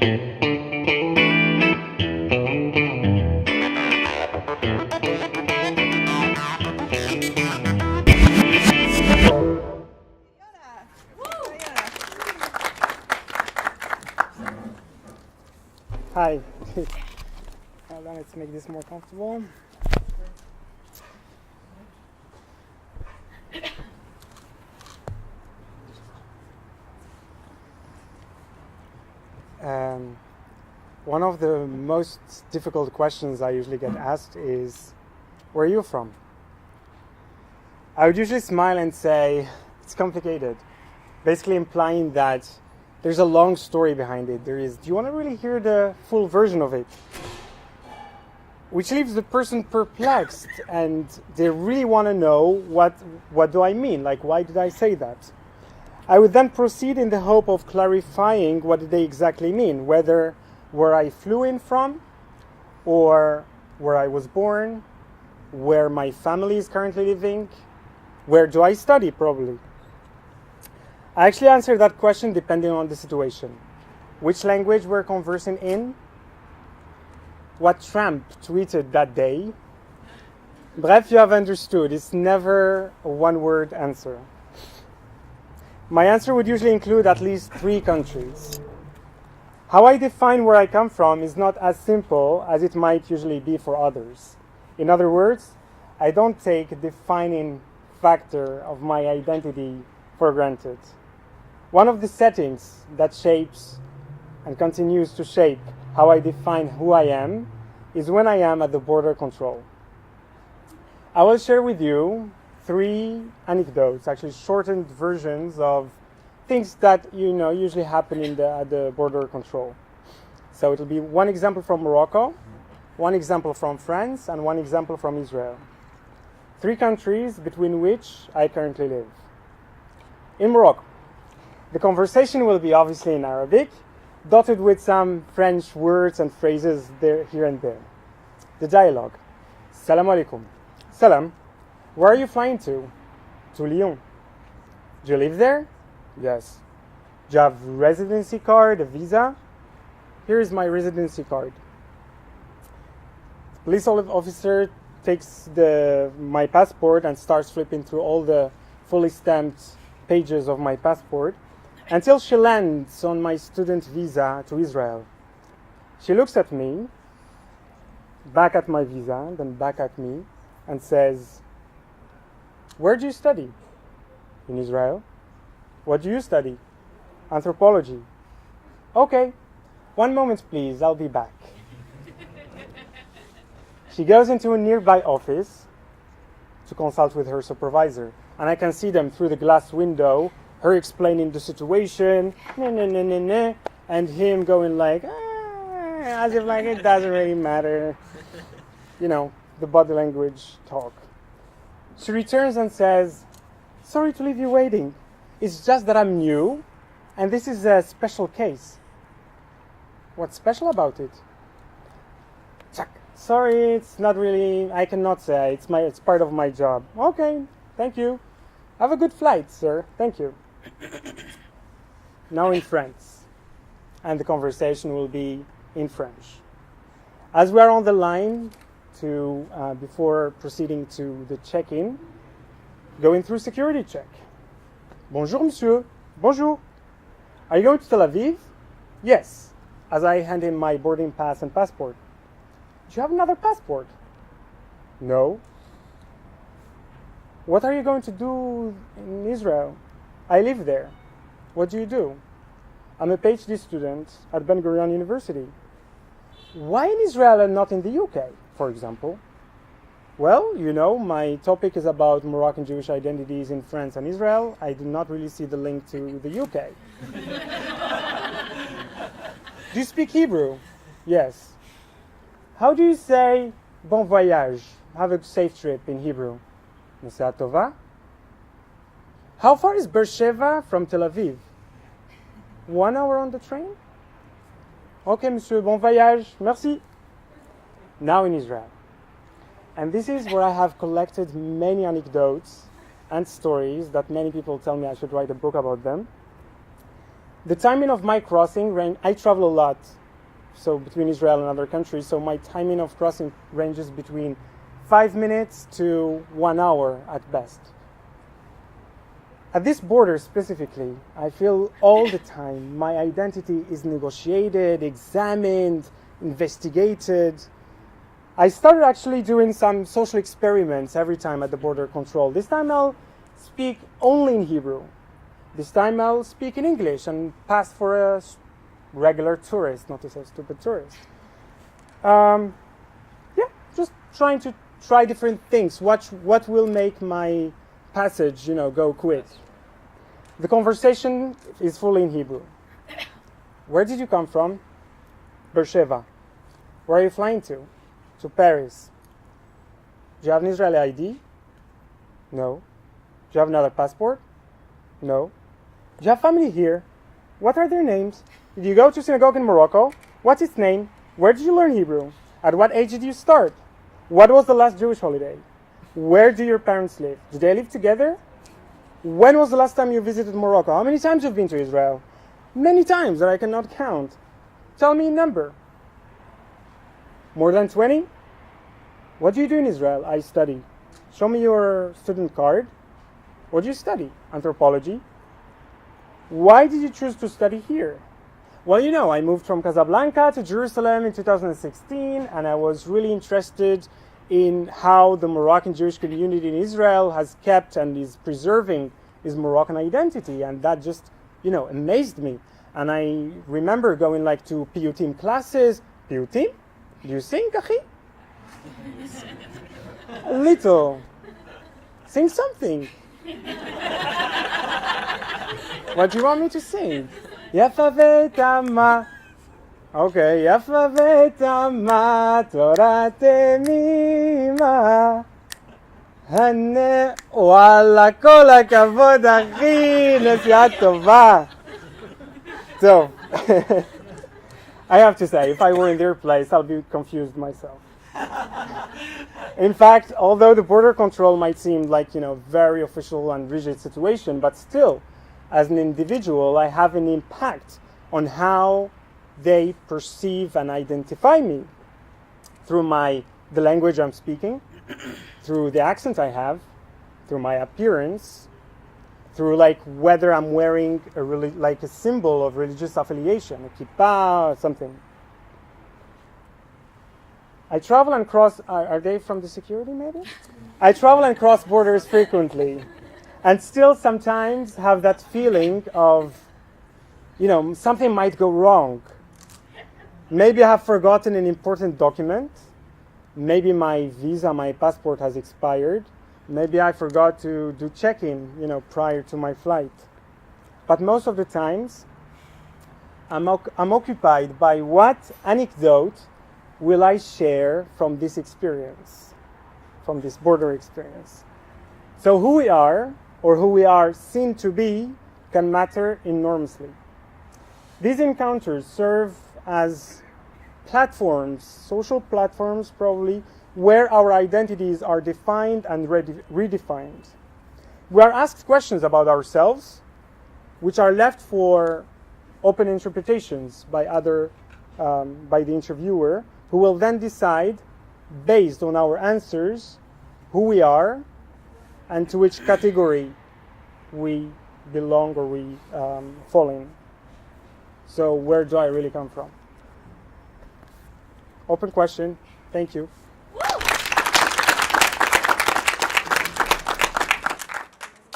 Hi. Hold on, let's make this more comfortable. One of the most difficult questions I usually get asked is, where are you from? I would usually smile and say, it's complicated, basically implying that there's a long story behind it. Do you want to really hear the full version of it? Which leaves the person perplexed, and they really want to know, what do I mean? Like, why did I say that? I would then proceed in the hope of clarifying what did they exactly mean, whether where I flew in from, or where I was born, where my family is currently living, where do I study, probably. I actually answer that question depending on the situation. Which language we're conversing in, what tramp tweeted that day. Bref, you have understood, it's never a one-word answer. My answer would usually include at least 3 countries. How I define where I come from is not as simple as it might usually be for others. In other words, I don't take a defining factor of my identity for granted. One of the settings that shapes and continues to shape how I define who I am is when I am at the border control. I will share with you 3 anecdotes, actually shortened versions of things that usually happen at the border control. So it'll be 1 example from Morocco, 1 example from France, and 1 example from Israel. 3 countries between which I currently live. In Morocco, the conversation will be obviously in Arabic, dotted with some French words and phrases there, here and there. The dialogue. Salam alaikum. Salam. Where are you flying to? To Lyon. Do you live there? Yes. Do you have a residency card, a visa? Here is my residency card. The police officer takes my passport and starts flipping through all the fully stamped pages of my passport until she lands on my student visa to Israel. She looks at me, back at my visa, then back at me, and says, where do you study? In Israel. What do you study? Anthropology. Okay, 1 moment please, I'll be back. She goes into a nearby office to consult with her supervisor, and I can see them through the glass window, her explaining the situation, and him going like, as if like it doesn't really matter. The body language talk. She returns and says, sorry to leave you waiting. It's just that I'm new, and this is a special case. What's special about it? Sorry, it's not really, I cannot say, it's part of my job. Okay, thank you. Have a good flight, sir. Thank you. Now in France, and the conversation will be in French. As we are on the line before proceeding to the check-in, going through security check. Bonjour, monsieur. Bonjour. Are you going to Tel Aviv? Yes, as I hand him my boarding pass and passport. Do you have another passport? No. What are you going to do in Israel? I live there. What do you do? I'm a PhD student at Ben Gurion University. Why in Israel and not in the UK, for example? Well, my topic is about Moroccan Jewish identities in France and Israel. I do not really see the link to the UK. Do you speak Hebrew? Yes. How do you say bon voyage, have a safe trip in Hebrew? Nesea tova. How far is Sheva from Tel Aviv? 1 hour on the train? Okay, monsieur, bon voyage, merci. Now in Israel. And this is where I have collected many anecdotes and stories that many people tell me I should write a book about them. The timing of my crossing, I travel a lot, so between Israel and other countries, so my timing of crossing ranges between 5 minutes to 1 hour at best. At this border specifically, I feel all the time my identity is negotiated, examined, investigated. I started actually doing some social experiments every time at the border control. This time I'll speak only in Hebrew. This time I'll speak in English and pass for a regular tourist, not to say stupid tourist. Just trying to try different things. What will make my passage, go quick. The conversation is fully in Hebrew. Where did you come from? Sheva. Where are you flying to? To Paris. Do you have an Israeli ID? No. Do you have another passport? No. Do you have family here? What are their names? Did you go to synagogue in Morocco? What's its name? Where did you learn Hebrew? At what age did you start? What was the last Jewish holiday? Where do your parents live? Do they live together? When was the last time you visited Morocco? How many times have you been to Israel? Many times that I cannot count. Tell me a number. More than 20? What do you do in Israel? I study. Show me your student card. What do you study? Anthropology. Why did you choose to study here? Well, I moved from Casablanca to Jerusalem in 2016, and I was really interested in how the Moroccan Jewish community in Israel has kept and is preserving its Moroccan identity, and that just, amazed me. And I remember going to piyutim classes. Piyutim? Do you sing, Kachi? A little. Sing something. What do you want me to sing? Yafa v'tama. Okay, Yafa v'tama, Torah temima. Hane, וואלה, כל הכבוד, אחי, נסיעה טובה. So, I have to say, if I were in their place, I'll be confused myself. In fact, although the border control might seem like, very official and rigid situation, but still, as an individual, I have an impact on how they perceive and identify me through the language I'm speaking, through the accent I have, through my appearance, through whether I'm wearing a symbol of religious affiliation, a kippah or something. I travel and cross. Are they from the security maybe? I travel and cross borders frequently, and still sometimes have that feeling of, something might go wrong. Maybe I have forgotten an important document. Maybe my visa, my passport has expired. Maybe I forgot to do check-in, prior to my flight. But most of the times, I'm occupied by what anecdote will I share from this experience, from this border experience. So who we are, or who we are seen to be, can matter enormously. These encounters serve as platforms, social platforms probably, where our identities are defined and redefined. We are asked questions about ourselves, which are left for open interpretations by the interviewer, who will then decide, based on our answers, who we are and to which category we belong or we fall in. So where do I really come from? Open question. Thank you.